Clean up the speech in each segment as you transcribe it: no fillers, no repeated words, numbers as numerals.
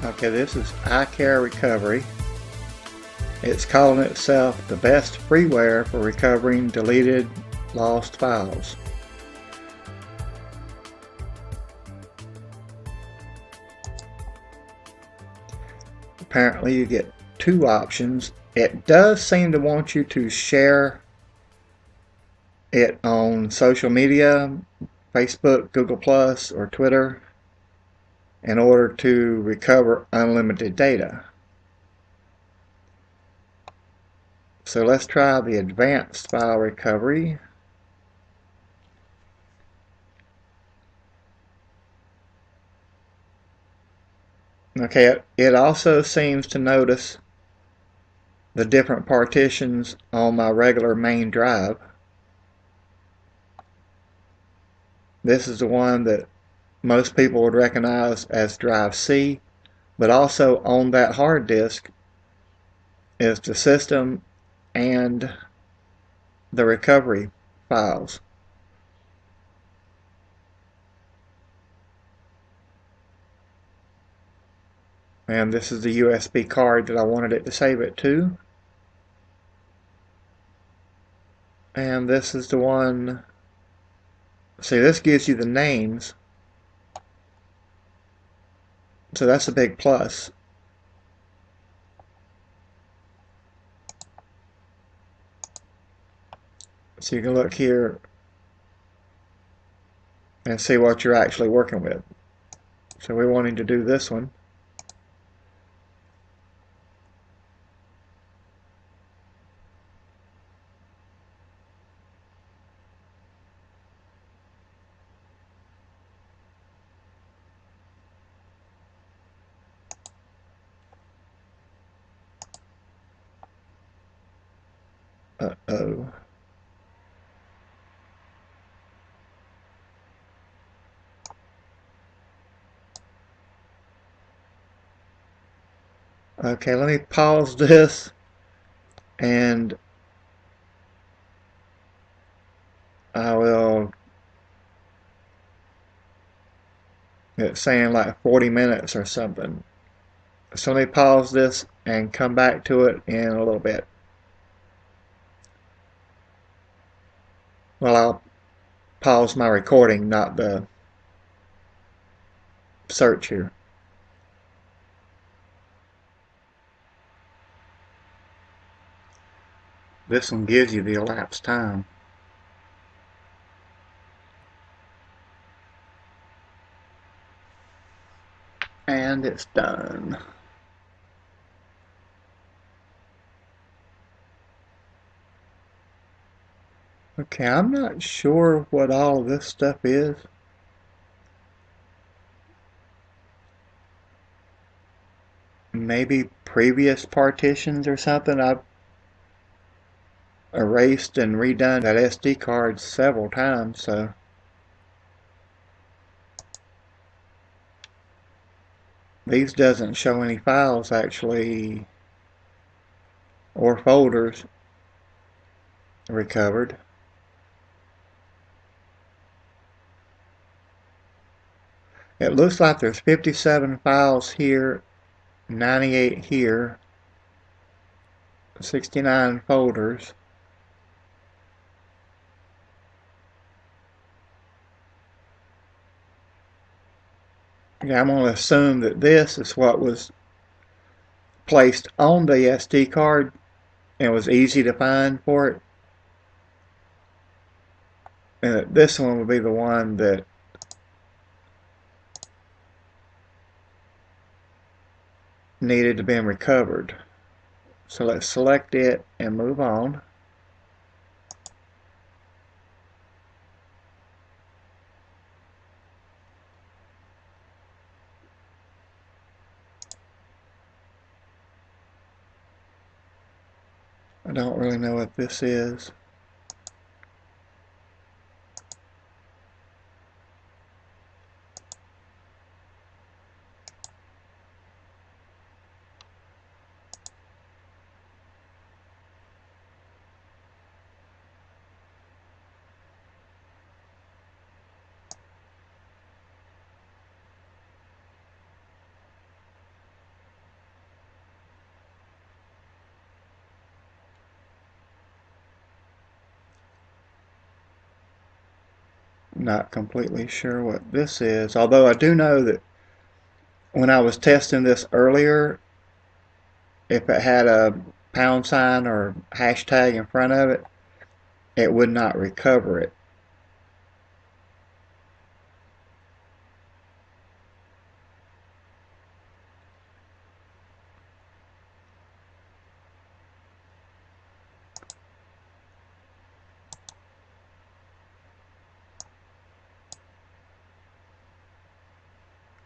Okay, this is iCare Recovery. It's calling itself the best freeware for recovering deleted, lost files. Apparently you get two options. It does seem to want you to share it on social media, Facebook, Google+, or Twitter, in order to recover unlimited data. So let's try the advanced file recovery. Okay, it also seems to notice the different partitions on my regular main drive. This is the one that most people would recognize as drive C, but also on that hard disk is the system and the recovery files. And this is the USB card that I wanted it to save it to. And this is the one, see, this gives you the names, so that's a big plus. So you can look here and see what you're actually working with. So we're wanting to do this one. Uh-oh. Okay, let me pause this, and I will, it's saying like 40 minutes or something. So let me pause this and come back to it in a little bit. Well, I'll pause my recording, not the search here. This one gives you the elapsed time. And it's done. Okay, I'm not sure what all of this stuff is. Maybe previous partitions or something. I've erased and redone that SD card several times, so these doesn't show any files actually or folders recovered. It looks like there's 57 files here, 98 here, 69 folders. Yeah, I'm going to assume that this is what was placed on the SD card and was easy to find for it. And this one would be the one that needed to be recovered. So let's select it and move on. I don't really know what this is. Not completely sure what this is, although I do know that when I was testing this earlier, if it had a pound sign or hashtag in front of it, it would not recover it.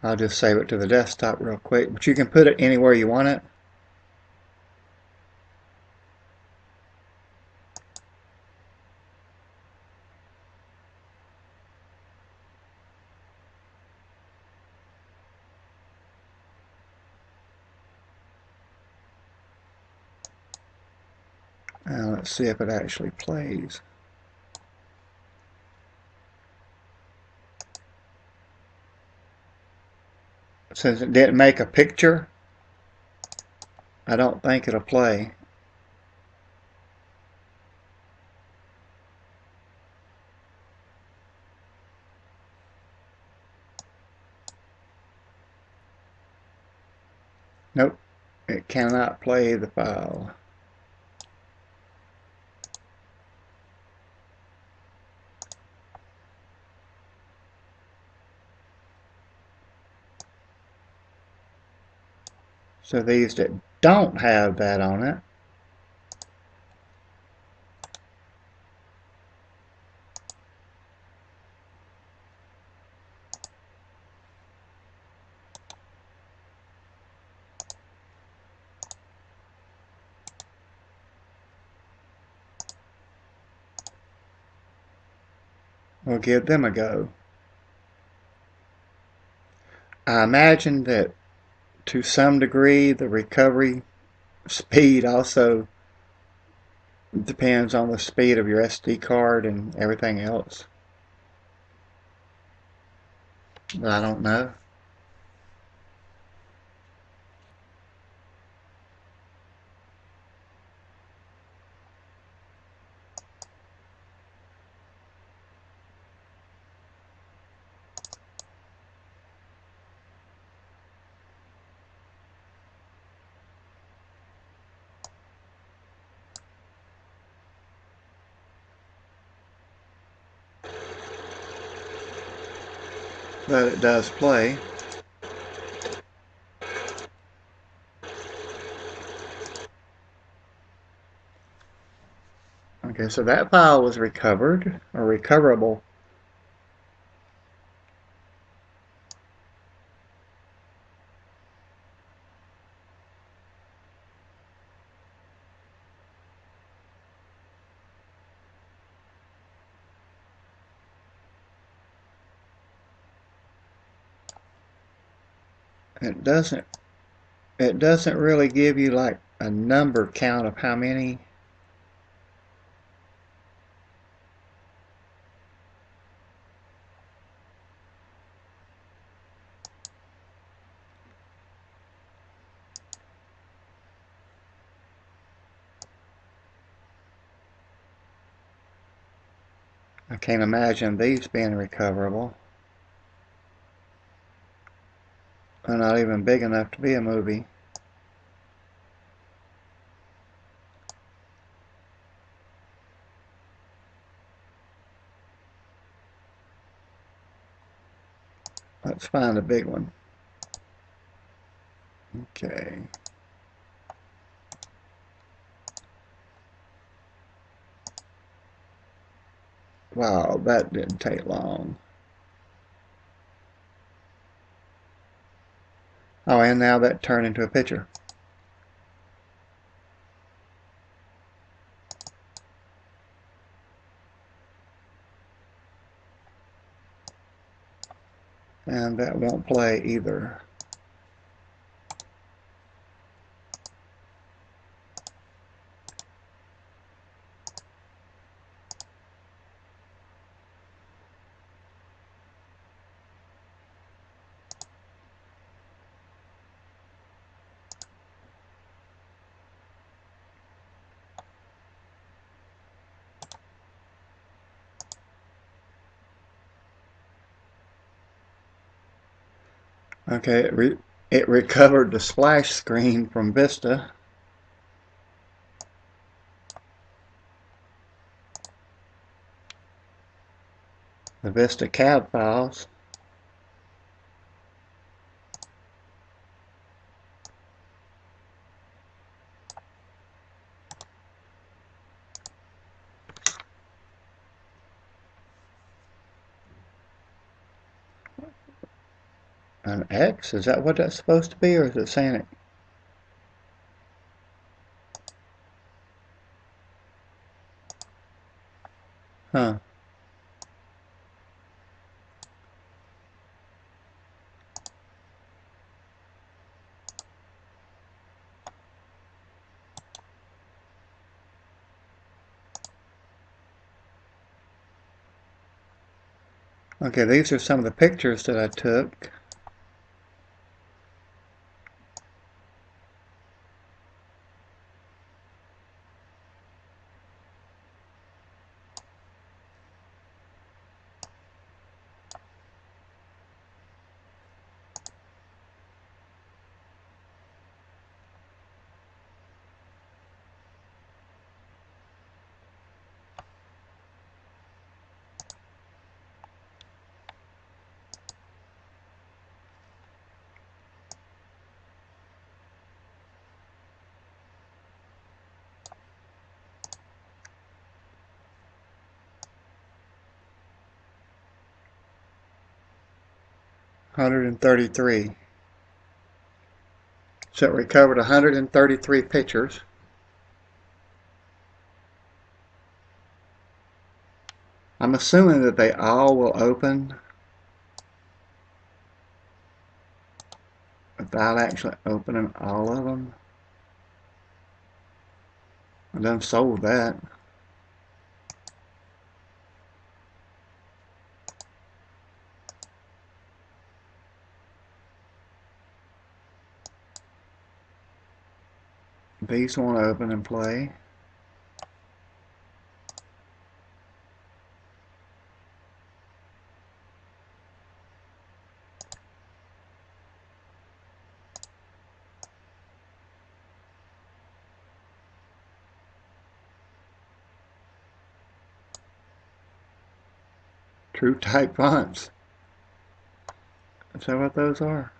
I'll just save it to the desktop real quick, but you can put it anywhere you want it. Now let's see if it actually plays. Since it didn't make a picture, I don't think it'll play. Nope, it cannot play the file. So these that don't have that on it, we'll give them a go. I imagine that to some degree the recovery speed also depends on the speed of your SD card and everything else. But I don't know. But it does play. Okay, so that file was recovered, or recoverable. It doesn't really give you like a number count of how many. I can't imagine these being recoverable. They're not even big enough to be a movie. Let's find a big one. Okay. Wow, that didn't take long. Oh, and now that turned into a picture. And that won't play either. Okay, it recovered the splash screen from Vista. The Vista CAD files. An X? Is that what that's supposed to be, or is it saying it? Huh. Okay, these are some of the pictures that I took. $133. So it recovered 133 pictures. I'm assuming that they all will open without actually opening all of them. I done sold that. These won't open and play. True type fonts. Is that what those are?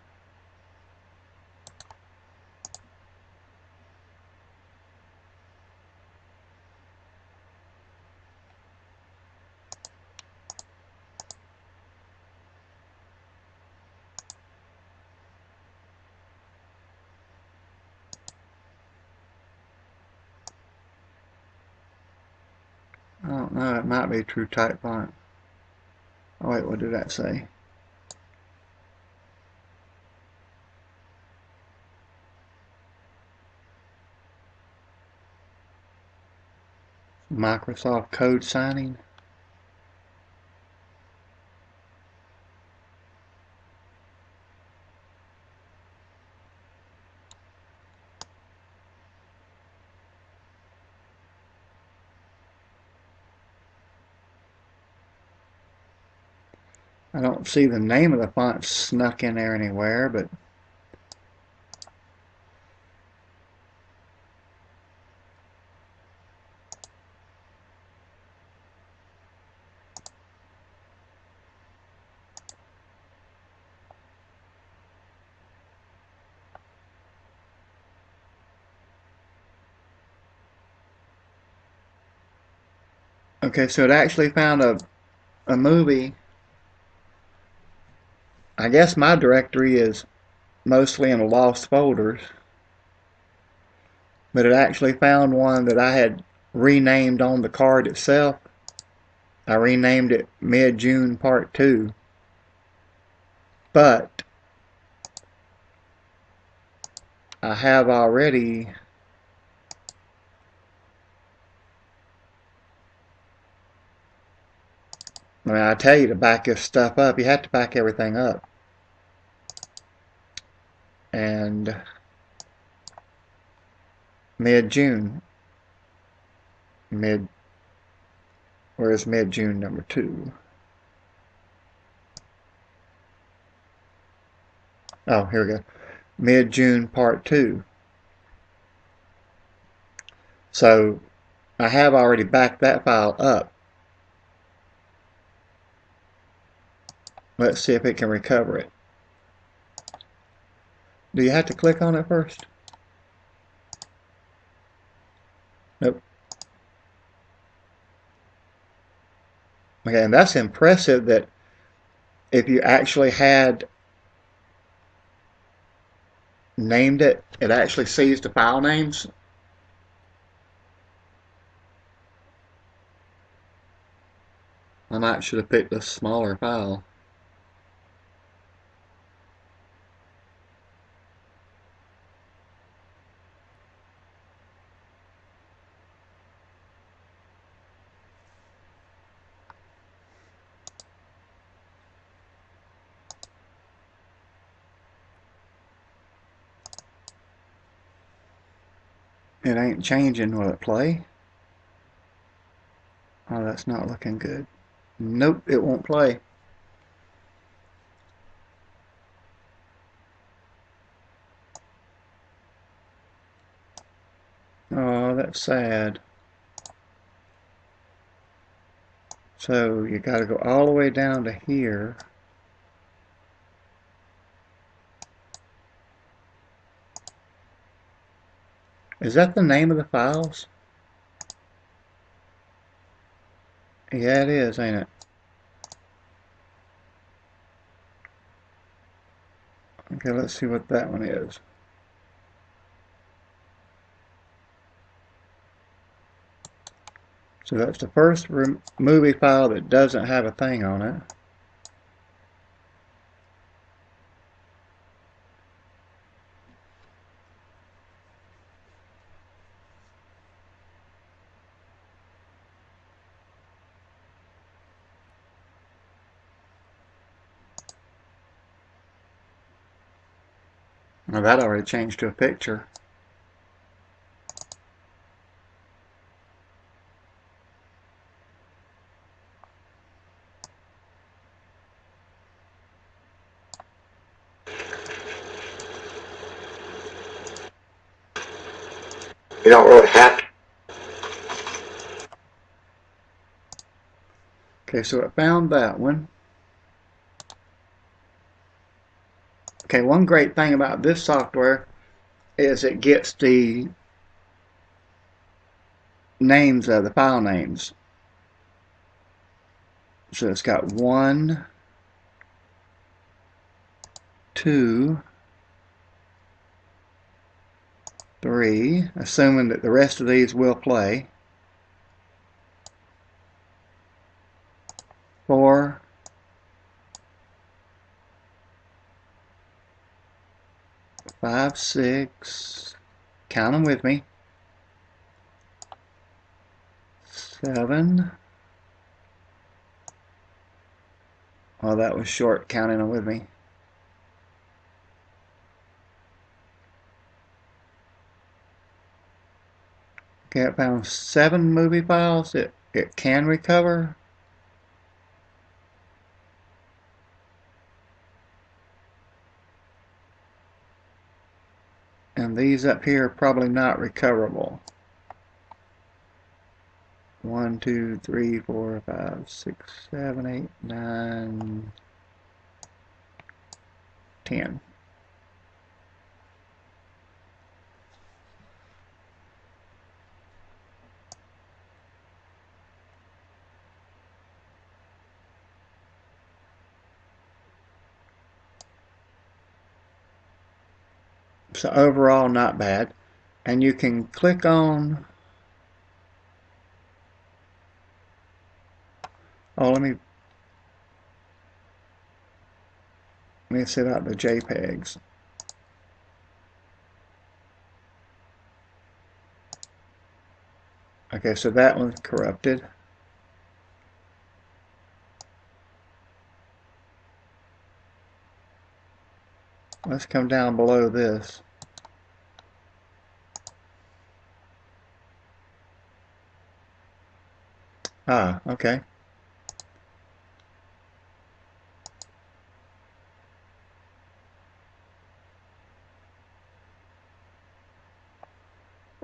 I don't know, it might be true type font. Oh wait, what did that say? Microsoft code signing. I don't see the name of the font snuck in there anywhere, but okay, so it actually found a movie. I guess my directory is mostly in lost folders, but it actually found one that I had renamed on the card itself. I renamed it Mid-June Part 2, but I have already I tell you to back this stuff up. You have to back everything up. And mid-June. Where's mid-June number 2? Oh, here we go. Mid-June Part 2. So I have already backed that file up. Let's see if it can recover it. Do you have to click on it first? Nope. Okay, and that's impressive that if you actually had named it, it actually sees the file names. I might should have picked a smaller file. It ain't changing. Will it play? Oh, that's not looking good. Nope, it won't play. Oh, that's sad. So you got to go all the way down to here. Is that the name of the files? Yeah, it is, ain't it? Okay, let's see what that one is. So that's the first movie file that doesn't have a thing on it. Now that already changed to a picture. You don't really have to. Okay, so it found that one. Okay, one great thing about this software is it gets the names of the file names. So it's got 1, 2, 3, assuming that the rest of these will play. 4, 5, 6, count them with me. 7. Oh, that was short counting them with me. Okay, it found 7 movie files it can recover. And these up here are probably not recoverable. 1, 2, 3, 4, 5, 6, 7, 8, 9, 10. So overall, not bad. And you can click on, oh, let me see about the JPEGs. Okay, so that one's corrupted. Let's come down below this. Ah, okay.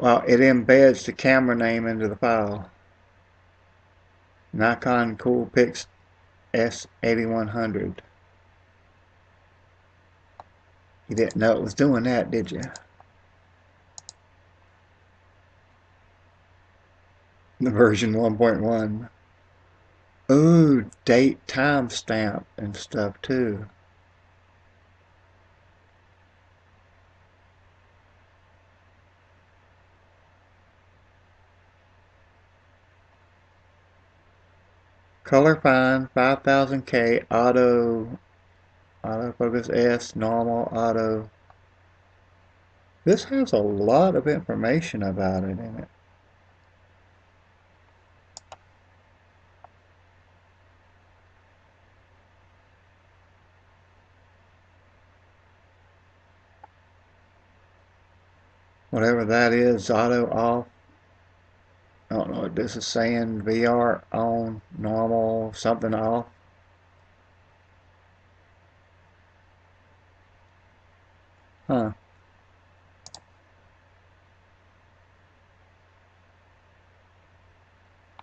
Well, it embeds the camera name into the file. Nikon Coolpix S8100. You didn't know it was doing that, did you? The version 1.1. Ooh, date timestamp and stuff too. Color fine, 5000K, autofocus S, normal, auto. This has a lot of information about it in it. Whatever that is, auto off. I don't know what this is saying. VR on, normal, something off. Huh.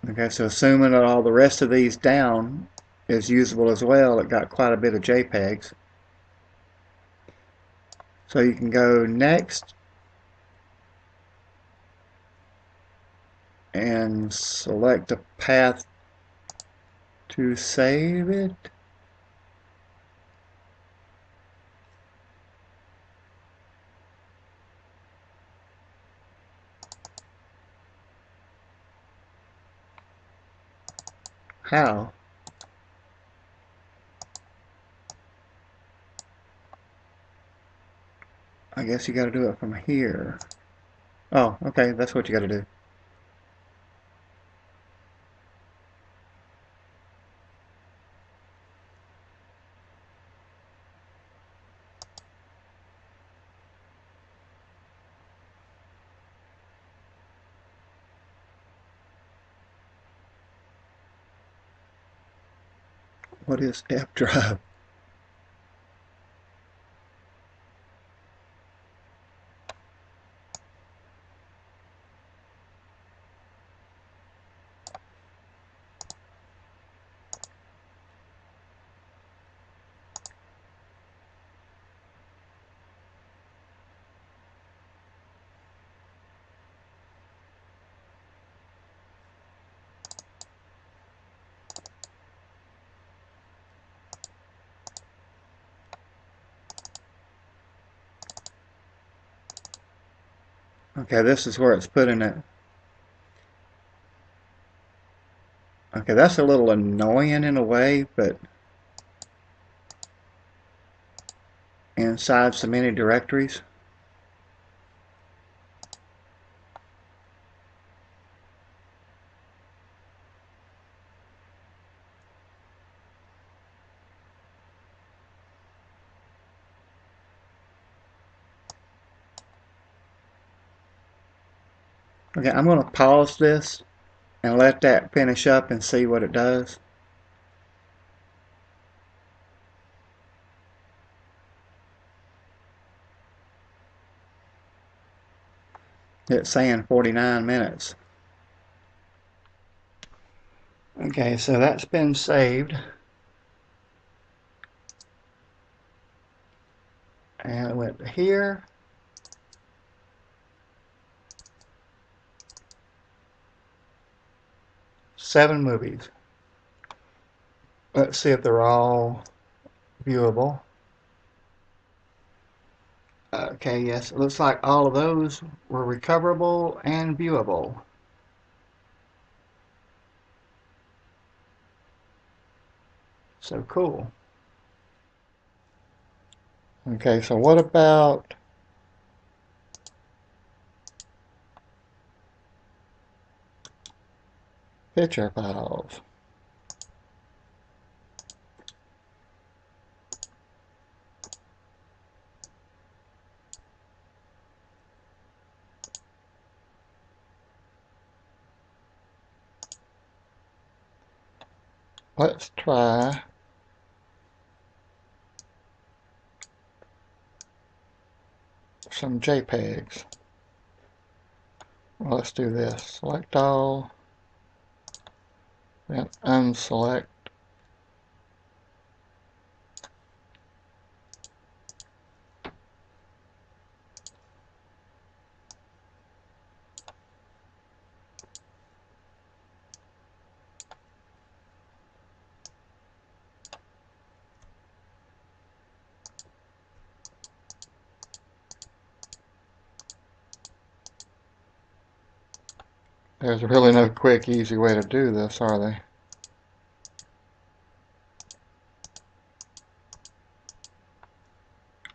Okay, so assuming that all the rest of these down is usable as well, it got quite a bit of JPEGs. So you can go next and select a path to save it. How? I guess you got to do it from here. Oh, okay, that's what you got to do. What is F drive? Okay, this is where it's putting it. Okay, that's a little annoying in a way, but inside so many directories. Okay, I'm going to pause this and let that finish up and see what it does. It's saying 49 minutes. Okay, so that's been saved. And it went to here. Seven movies. Let's see if they're all viewable. Okay, yes, it looks like all of those were recoverable and viewable. So cool. Okay, so what about picture files? Let's try some JPEGs. Well, let's do this. Select all, then unselect. There's really no quick, easy way to do this, are they?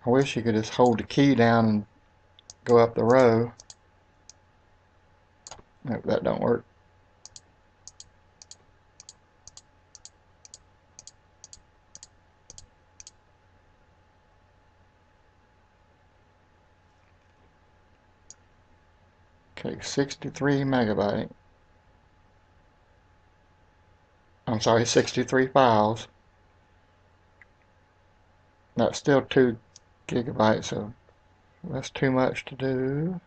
I wish you could just hold the key down and go up the row. Nope, that don't work. Okay, 63 megabyte. I'm sorry, 63 files. That's still 2 gigabytes, so that's too much to do.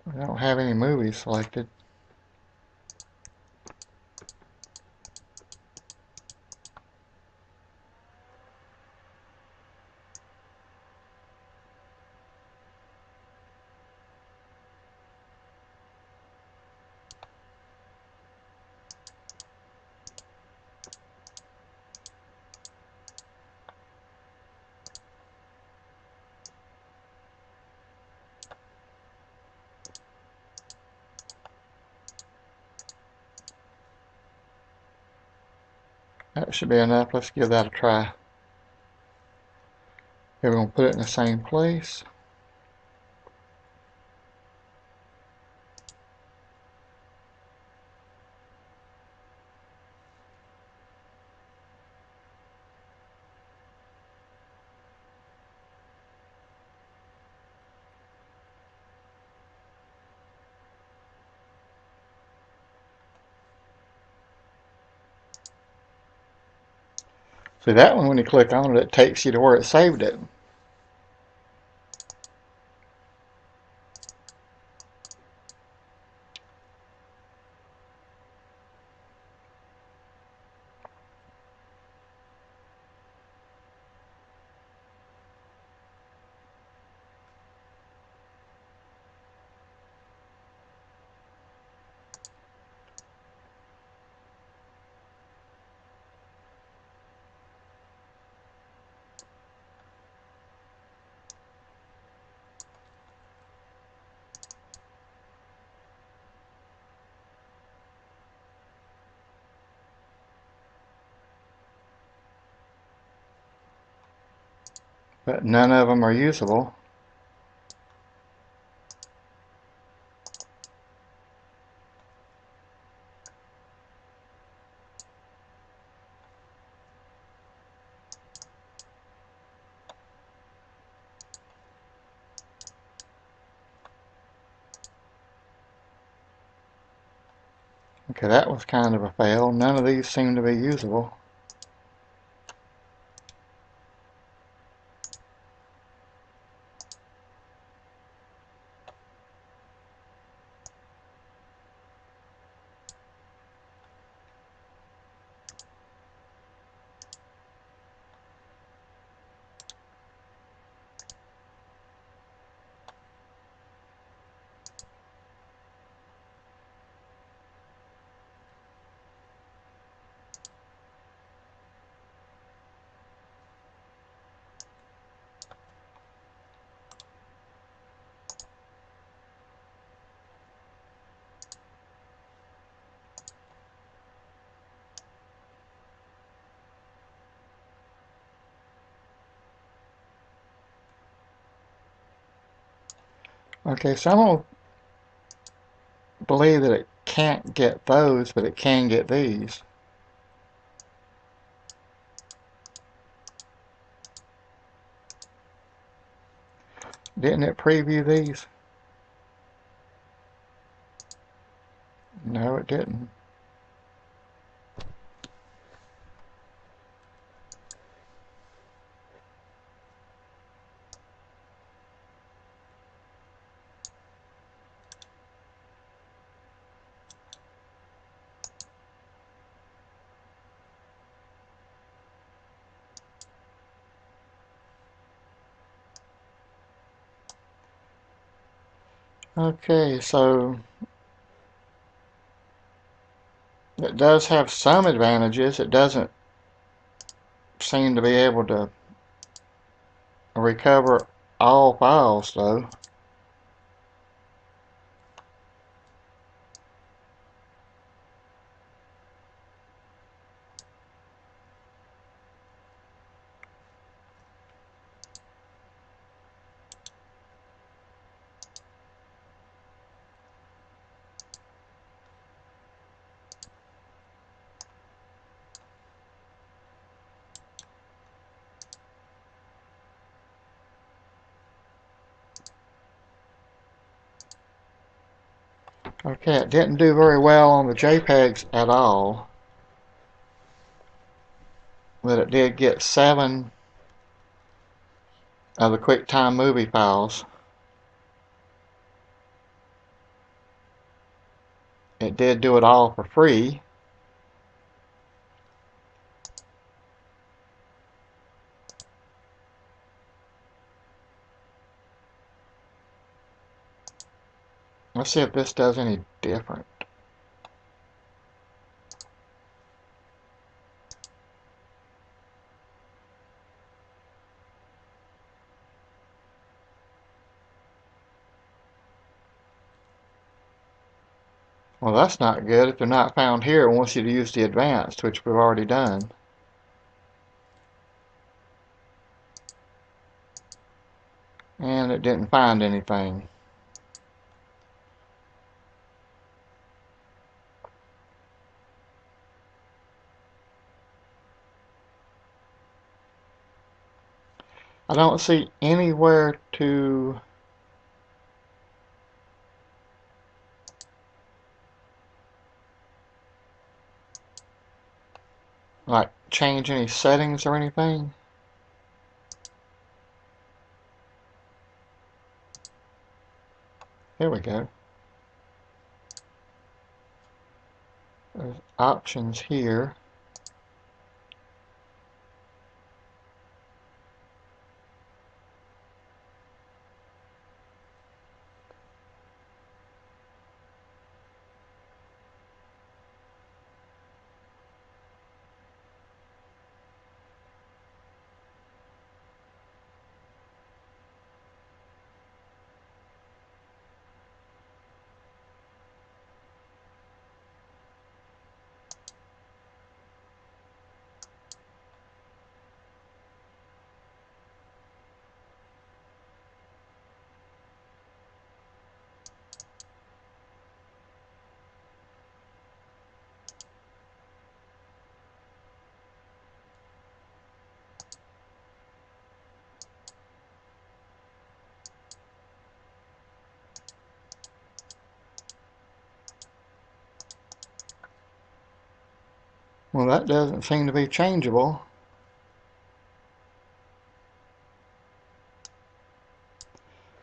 I don't have any movies selected. That should be enough. Let's give that a try. We're going to put it in the same place. See, that one, when you click on it, it takes you to where it saved it. But none of them are usable. Okay, that was kind of a fail. None of these seem to be usable. Okay, so I don't believe that it can't get those, but it can get these. Didn't it preview these? No, it didn't. Okay, so it does have some advantages. It doesn't seem to be able to recover all files though. Okay, it didn't do very well on the JPEGs at all, but it did get 7 of the QuickTime movie files. It did do it all for free. Let's see if this does any different. Well, that's not good. If they're not found here, it wants you to use the advanced, which we've already done. And it didn't find anything. I don't see anywhere to like change any settings or anything. Here we go. There's options here. Well, that doesn't seem to be changeable.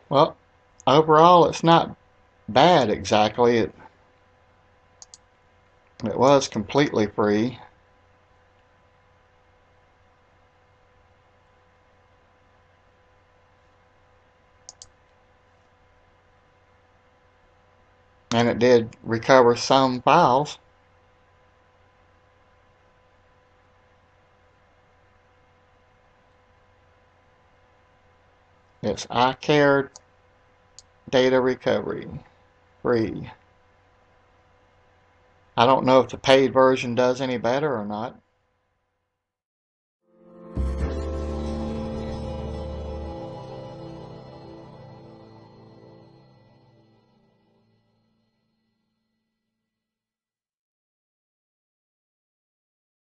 Well, overall, it's not bad exactly. It was completely free. And it did recover some files. It's iCare data recovery, free. I don't know if the paid version does any better or not.